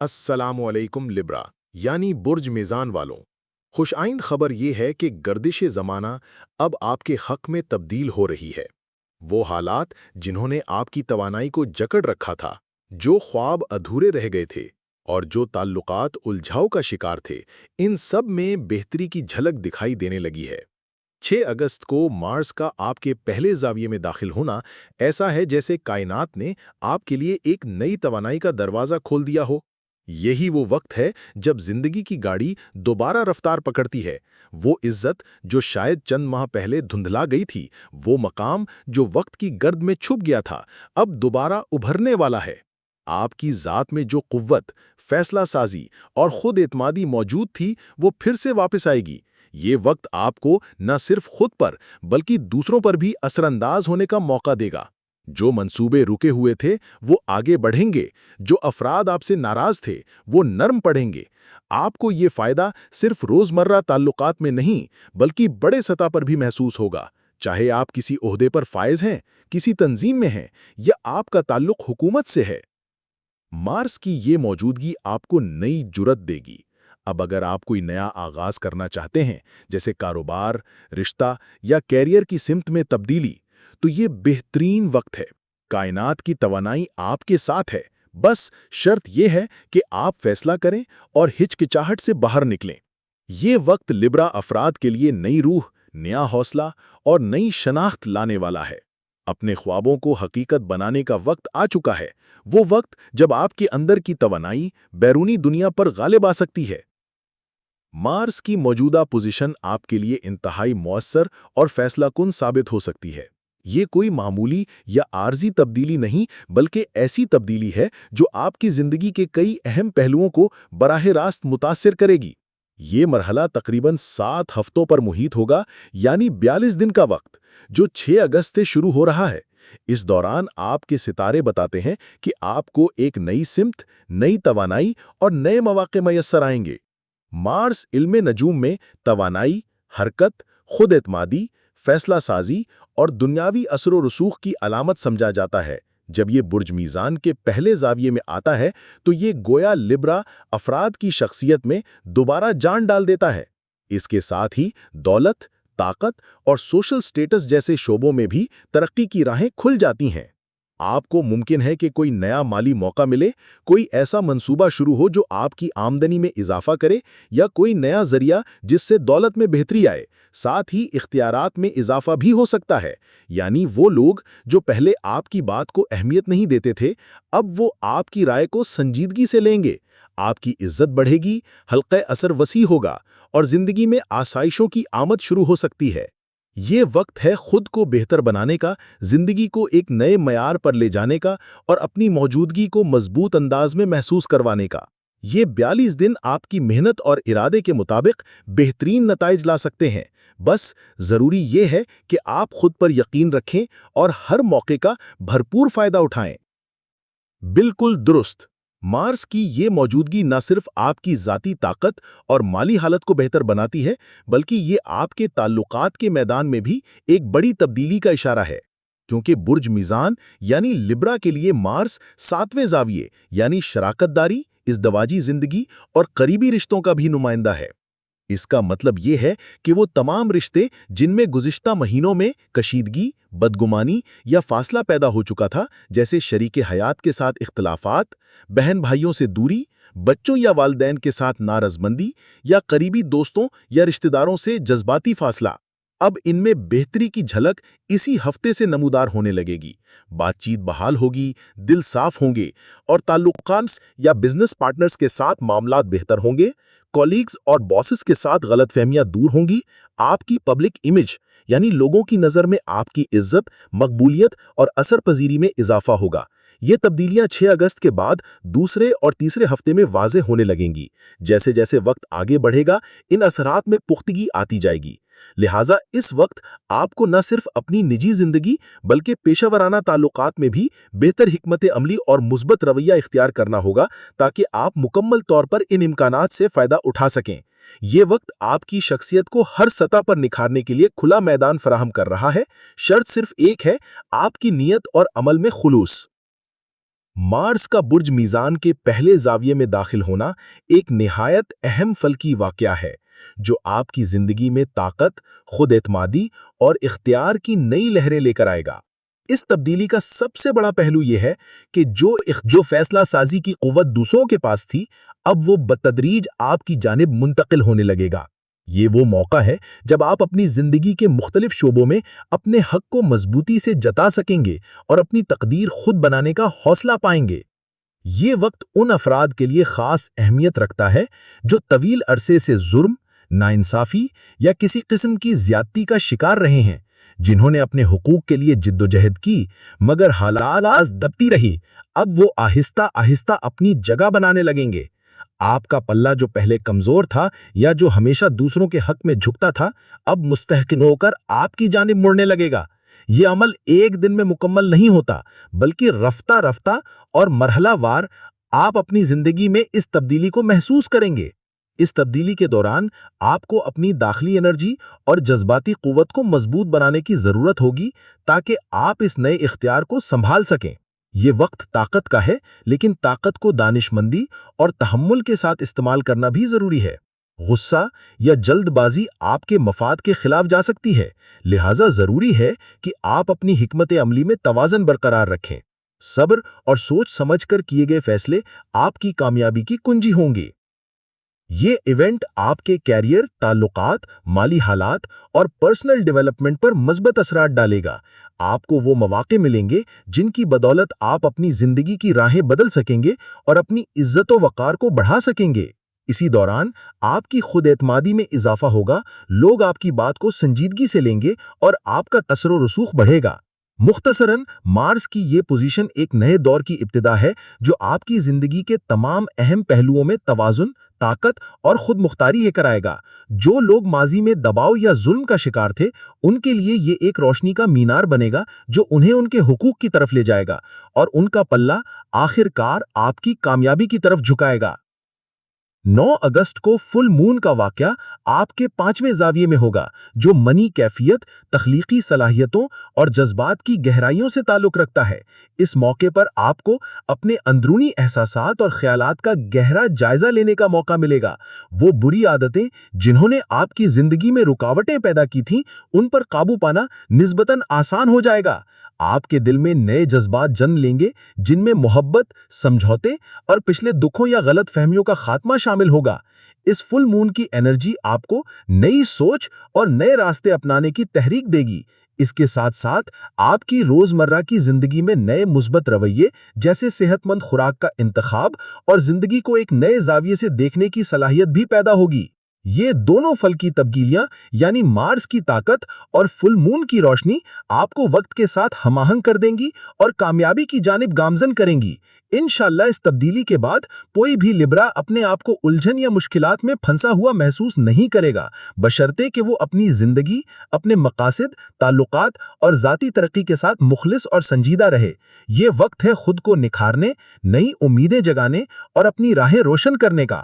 السلام علیکم لبرا یعنی برج میزان والوں، خوش آئند خبر یہ ہے کہ گردش زمانہ اب آپ کے حق میں تبدیل ہو رہی ہے۔ وہ حالات جنہوں نے آپ کی توانائی کو جکڑ رکھا تھا، جو خواب ادھورے رہ گئے تھے اور جو تعلقات الجھاؤ کا شکار تھے، ان سب میں بہتری کی جھلک دکھائی دینے لگی ہے۔ 6 اگست کو مارس کا آپ کے پہلے زاویے میں داخل ہونا ایسا ہے جیسے کائنات نے آپ کے لیے ایک نئی توانائی کا دروازہ کھول دیا ہو۔ یہی وہ وقت ہے جب زندگی کی گاڑی دوبارہ رفتار پکڑتی ہے۔ وہ عزت جو شاید چند ماہ پہلے دھندلا گئی تھی، وہ مقام جو وقت کی گرد میں چھپ گیا تھا، اب دوبارہ ابھرنے والا ہے۔ آپ کی ذات میں جو قوت، فیصلہ سازی اور خود اعتمادی موجود تھی، وہ پھر سے واپس آئے گی۔ یہ وقت آپ کو نہ صرف خود پر بلکہ دوسروں پر بھی اثر انداز ہونے کا موقع دے گا۔ جو منصوبے رکے ہوئے تھے وہ آگے بڑھیں گے، جو افراد آپ سے ناراض تھے وہ نرم پڑیں گے۔ آپ کو یہ فائدہ صرف روزمرہ تعلقات میں نہیں بلکہ بڑے سطح پر بھی محسوس ہوگا، چاہے آپ کسی عہدے پر فائز ہیں، کسی تنظیم میں ہیں یا آپ کا تعلق حکومت سے ہے۔ مارس کی یہ موجودگی آپ کو نئی جرت دے گی۔ اب اگر آپ کوئی نیا آغاز کرنا چاہتے ہیں، جیسے کاروبار، رشتہ یا کیریئر کی سمت میں تبدیلی، تو یہ بہترین وقت ہے۔ کائنات کی توانائی آپ کے ساتھ ہے، بس شرط یہ ہے کہ آپ فیصلہ کریں اور ہچکچاہٹ سے باہر نکلیں۔ یہ وقت لبرا افراد کے لیے نئی روح، نیا حوصلہ اور نئی شناخت لانے والا ہے۔ اپنے خوابوں کو حقیقت بنانے کا وقت آ چکا ہے، وہ وقت جب آپ کے اندر کی توانائی بیرونی دنیا پر غالب آ سکتی ہے۔ مارس کی موجودہ پوزیشن آپ کے لیے انتہائی مؤثر اور فیصلہ کن ثابت ہو سکتی ہے۔ یہ کوئی معمولی یا عارضی تبدیلی نہیں بلکہ ایسی تبدیلی ہے جو آپ کی زندگی کے کئی اہم پہلوؤں کو براہ راست متاثر کرے گی۔ یہ مرحلہ تقریباً 7 ہفتوں پر محیط ہوگا، یعنی 42 دن کا وقت، جو 6 اگست سے شروع ہو رہا ہے۔ اس دوران آپ کے ستارے بتاتے ہیں کہ آپ کو ایک نئی سمت، نئی توانائی اور نئے مواقع میسر آئیں گے۔ مارس علم نجوم میں توانائی، حرکت، خود اعتمادی، فیصلہ سازی اور دنیاوی اثر و رسوخ کی علامت سمجھا جاتا ہے۔ جب یہ برج میزان کے پہلے زاویے میں آتا ہے تو یہ گویا لبرا افراد کی شخصیت میں دوبارہ جان ڈال دیتا ہے۔ اس کے ساتھ ہی دولت، طاقت اور سوشل سٹیٹس جیسے شعبوں میں بھی ترقی کی راہیں کھل جاتی ہیں۔ آپ کو ممکن ہے کہ کوئی نیا مالی موقع ملے، کوئی ایسا منصوبہ شروع ہو جو آپ کی آمدنی میں اضافہ کرے، یا کوئی نیا ذریعہ جس سے دولت میں بہتری آئے۔ ساتھ ہی اختیارات میں اضافہ بھی ہو سکتا ہے، یعنی وہ لوگ جو پہلے آپ کی بات کو اہمیت نہیں دیتے تھے، اب وہ آپ کی رائے کو سنجیدگی سے لیں گے۔ آپ کی عزت بڑھے گی، حلقہ اثر وسیع ہوگا اور زندگی میں آسائشوں کی آمد شروع ہو سکتی ہے۔ یہ وقت ہے خود کو بہتر بنانے کا، زندگی کو ایک نئے معیار پر لے جانے کا اور اپنی موجودگی کو مضبوط انداز میں محسوس کروانے کا۔ یہ 42 دن آپ کی محنت اور ارادے کے مطابق بہترین نتائج لا سکتے ہیں۔ بس ضروری یہ ہے کہ آپ خود پر یقین رکھیں اور ہر موقع کا بھرپور فائدہ اٹھائیں۔ بالکل درست۔ مارس کی یہ موجودگی نہ صرف آپ کی ذاتی طاقت اور مالی حالت کو بہتر بناتی ہے، بلکہ یہ آپ کے تعلقات کے میدان میں بھی ایک بڑی تبدیلی کا اشارہ ہے، کیونکہ برج میزان یعنی لبرا کے لیے مارس 7ویں زاویے یعنی شراکت داری، ازدواجی زندگی اور قریبی رشتوں کا بھی نمائندہ ہے۔ اس کا مطلب یہ ہے کہ وہ تمام رشتے جن میں گزشتہ مہینوں میں کشیدگی، بدگمانی یا فاصلہ پیدا ہو چکا تھا، جیسے شریک حیات کے ساتھ اختلافات، بہن بھائیوں سے دوری، بچوں یا والدین کے ساتھ نارضامندی، یا قریبی دوستوں یا رشتہ داروں سے جذباتی فاصلہ، اب ان میں بہتری کی جھلک اسی ہفتے سے نمودار ہونے لگے گی۔ بات چیت بحال ہوگی، دل صاف ہوں گے اور تعلقات یا بزنس پارٹنرز کے ساتھ معاملات بہتر ہوں گے۔ کولیگز اور باسز کے ساتھ غلط فہمیاں دور ہوں گی۔ آپ کی پبلک امیج یعنی لوگوں کی نظر میں آپ کی عزت، مقبولیت اور اثر پذیری میں اضافہ ہوگا۔ یہ تبدیلیاں 6 اگست کے بعد دوسرے اور تیسرے ہفتے میں واضح ہونے لگیں گی۔ جیسے جیسے وقت آگے بڑھے گا، ان اثرات میں پختگی آتی جائے گی۔ لہٰذا اس وقت آپ کو نہ صرف اپنی نجی زندگی بلکہ پیشہ ورانہ تعلقات میں بھی بہتر حکمت عملی اور مثبت رویہ اختیار کرنا ہوگا، تاکہ آپ مکمل طور پر ان امکانات سے فائدہ اٹھا سکیں۔ یہ وقت آپ کی شخصیت کو ہر سطح پر نکھارنے کے لیے کھلا میدان فراہم کر رہا ہے۔ شرط صرف ایک ہے، آپ کی نیت اور عمل میں خلوص۔ مارس کا برج میزان کے پہلے زاویے میں داخل ہونا ایک نہایت اہم فلکی واقعہ ہے جو آپ کی زندگی میں طاقت، خود اعتمادی اور اختیار کی نئی لہریں لے کر آئے گا۔ اس تبدیلی کا سب سے بڑا پہلو یہ ہے کہ جو فیصلہ سازی کی قوت دوسروں کے پاس تھی، اب وہ بتدریج آپ کی جانب منتقل ہونے لگے گا۔ یہ وہ موقع ہے جب آپ اپنی زندگی کے مختلف شعبوں میں اپنے حق کو مضبوطی سے جتا سکیں گے اور اپنی تقدیر خود بنانے کا حوصلہ پائیں گے۔ یہ وقت ان افراد کے لیے خاص اہمیت رکھتا ہے جو طویل عرصے سے ظلم، ناانصافی یا کسی قسم کی زیادتی کا شکار رہے ہیں، جنہوں نے اپنے حقوق کے لیے جدوجہد کی مگر حالات دبتی رہی۔ اب وہ آہستہ آہستہ اپنی جگہ بنانے لگیں گے۔ آپ کا پلہ جو پہلے کمزور تھا یا جو ہمیشہ دوسروں کے حق میں جھکتا تھا، اب مستحکم ہو کر آپ کی جانب مڑنے لگے گا۔ یہ عمل ایک دن میں مکمل نہیں ہوتا، بلکہ رفتہ رفتہ اور مرحلہ وار آپ اپنی زندگی میں اس تبدیلی کو محسوس کریں گے۔ اس تبدیلی کے دوران آپ کو اپنی داخلی انرجی اور جذباتی قوت کو مضبوط بنانے کی ضرورت ہوگی تاکہ آپ اس نئے اختیار کو سنبھال سکیں۔ یہ وقت طاقت کا ہے، لیکن طاقت کو دانش مندی اور تحمل کے ساتھ استعمال کرنا بھی ضروری ہے۔ غصہ یا جلد بازی آپ کے مفاد کے خلاف جا سکتی ہے، لہٰذا ضروری ہے کہ آپ اپنی حکمت عملی میں توازن برقرار رکھیں۔ صبر اور سوچ سمجھ کر کیے گئے فیصلے آپ کی کامیابی کی کنجی ہوں گے۔ یہ ایونٹ آپ کے کیریئر، تعلقات، مالی حالات اور پرسنل ڈیولپمنٹ پر مثبت اثرات ڈالے گا۔ آپ کو وہ مواقع ملیں گے جن کی بدولت آپ اپنی زندگی کی راہیں بدل سکیں گے اور اپنی عزت و وقار کو بڑھا سکیں گے۔ اسی دوران آپ کی خود اعتمادی میں اضافہ ہوگا، لوگ آپ کی بات کو سنجیدگی سے لیں گے اور آپ کا اثر و رسوخ بڑھے گا۔ مختصراً، مارس کی یہ پوزیشن ایک نئے دور کی ابتدا ہے جو آپ کی زندگی کے تمام اہم پہلوؤں میں توازن، طاقت اور خود مختاری لے کر آئے گا۔ جو لوگ ماضی میں دباؤ یا ظلم کا شکار تھے، ان کے لیے یہ ایک روشنی کا مینار بنے گا جو انہیں ان کے حقوق کی طرف لے جائے گا اور ان کا پلہ آخر کار آپ کی کامیابی کی طرف جھکائے گا۔ 9 اگست کو فل مون کا واقعہ آپ کے 5ویں زاویے میں ہوگا، جو منی کیفیت، تخلیقی صلاحیتوں اور جذبات کی گہرائیوں سے تعلق رکھتا ہے۔ اس موقع پر آپ کو اپنے اندرونی احساسات اور خیالات کا گہرا جائزہ لینے کا موقع ملے گا۔ وہ بری عادتیں جنہوں نے آپ کی زندگی میں رکاوٹیں پیدا کی تھیں، ان پر قابو پانا نسبتاً آسان ہو جائے گا۔ آپ کے دل میں نئے جذبات جنم لیں گے جن میں محبت، سمجھوتے اور پچھلے دکھوں یا غلط فہمیوں کا خاتمہ شامل ہوگا۔ اس فل مون کی انرجی آپ کو نئی سوچ اور نئے راستے اپنانے کی تحریک دے گی۔ اس کے ساتھ ساتھ آپ کی روزمرہ کی زندگی میں نئے مثبت رویے جیسے صحت مند خوراک کا انتخاب اور زندگی کو ایک نئے زاویے سے دیکھنے کی صلاحیت بھی پیدا ہوگی۔ یہ دونوں فلکی تبدیلیاں یعنی مارس کی طاقت اور فل مون کی روشنی آپ کو وقت کے ساتھ ہم آہنگ کر دیں گی اور کامیابی کی جانب گامزن کریں گی۔ انشاءاللہ اس تبدیلی کے بعد کوئی بھی لبرا اپنے آپ کو الجھن یا مشکلات میں پھنسا ہوا محسوس نہیں کرے گا، بشرطے کہ وہ اپنی زندگی، اپنے مقاصد، تعلقات اور ذاتی ترقی کے ساتھ مخلص اور سنجیدہ رہے۔ یہ وقت ہے خود کو نکھارنے، نئی امیدیں جگانے اور اپنی راہیں روشن کرنے کا۔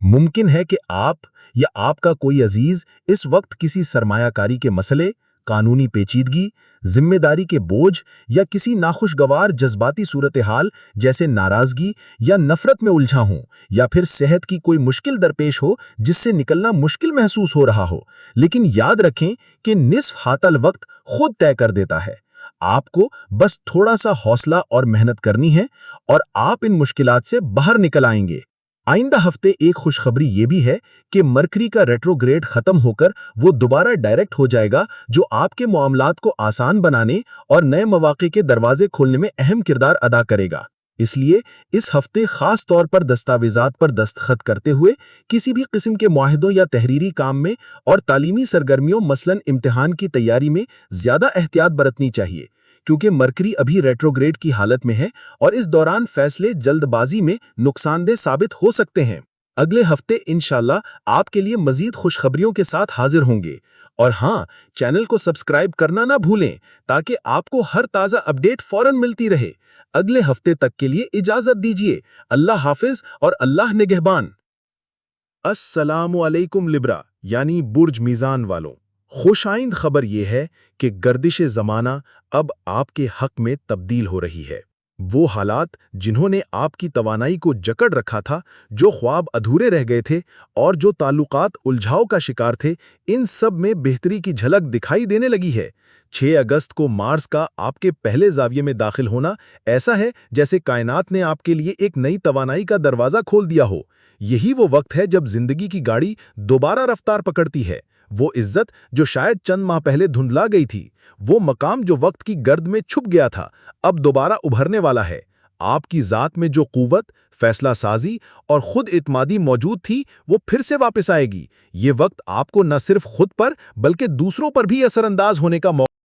ممکن ہے کہ آپ یا آپ کا کوئی عزیز اس وقت کسی سرمایہ کاری کے مسئلے، قانونی پیچیدگی، ذمہ داری کے بوجھ یا کسی ناخوشگوار جذباتی صورتحال جیسے ناراضگی یا نفرت میں الجھا ہوں، یا پھر صحت کی کوئی مشکل درپیش ہو جس سے نکلنا مشکل محسوس ہو رہا ہو۔ لیکن یاد رکھیں کہ نصف ہاتھ الوقت خود طے کر دیتا ہے۔ آپ کو بس تھوڑا سا حوصلہ اور محنت کرنی ہے اور آپ ان مشکلات سے باہر نکل آئیں گے۔ آئندہ ہفتے ایک خوشخبری یہ بھی ہے کہ مرکری کا ریٹروگریڈ ختم ہو کر وہ دوبارہ ڈائریکٹ ہو جائے گا، جو آپ کے معاملات کو آسان بنانے اور نئے مواقع کے دروازے کھولنے میں اہم کردار ادا کرے گا۔ اس لیے اس ہفتے خاص طور پر دستاویزات پر دستخط کرتے ہوئے کسی بھی قسم کے معاہدوں یا تحریری کام میں اور تعلیمی سرگرمیوں مثلاً امتحان کی تیاری میں زیادہ احتیاط برتنی چاہیے، کیونکہ مرکری ابھی ریٹروگریڈ کی حالت میں ہے اور اس دوران فیصلے جلد بازی میں نقصان دہ ثابت ہو سکتے ہیں۔ اگلے ہفتے انشاءاللہ آپ کے لیے مزید خوشخبریوں کے ساتھ حاضر ہوں گے، اور ہاں، چینل کو سبسکرائب کرنا نہ بھولیں تاکہ آپ کو ہر تازہ اپڈیٹ فوراً ملتی رہے۔ اگلے ہفتے تک کے لیے اجازت دیجیے۔ اللہ حافظ اور اللہ نگہبان۔ السلام علیکم لبرا یعنی برج میزان والوں، خوش آئند خبر یہ ہے کہ گردش زمانہ اب آپ کے حق میں تبدیل ہو رہی ہے۔ وہ حالات جنہوں نے آپ کی توانائی کو جکڑ رکھا تھا، جو خواب ادھورے رہ گئے تھے اور جو تعلقات الجھاؤ کا شکار تھے، ان سب میں بہتری کی جھلک دکھائی دینے لگی ہے۔ 6 اگست کو مارس کا آپ کے پہلے زاویے میں داخل ہونا ایسا ہے جیسے کائنات نے آپ کے لیے ایک نئی توانائی کا دروازہ کھول دیا ہو۔ یہی وہ وقت ہے جب زندگی کی گاڑی دوبارہ رفتار پکڑتی ہے۔ وہ عزت جو شاید چند ماہ پہلے دھندلا گئی تھی، وہ مقام جو وقت کی گرد میں چھپ گیا تھا، اب دوبارہ ابھرنے والا ہے۔ آپ کی ذات میں جو قوت، فیصلہ سازی اور خود اعتمادی موجود تھی، وہ پھر سے واپس آئے گی۔ یہ وقت آپ کو نہ صرف خود پر بلکہ دوسروں پر بھی اثر انداز ہونے کا موقع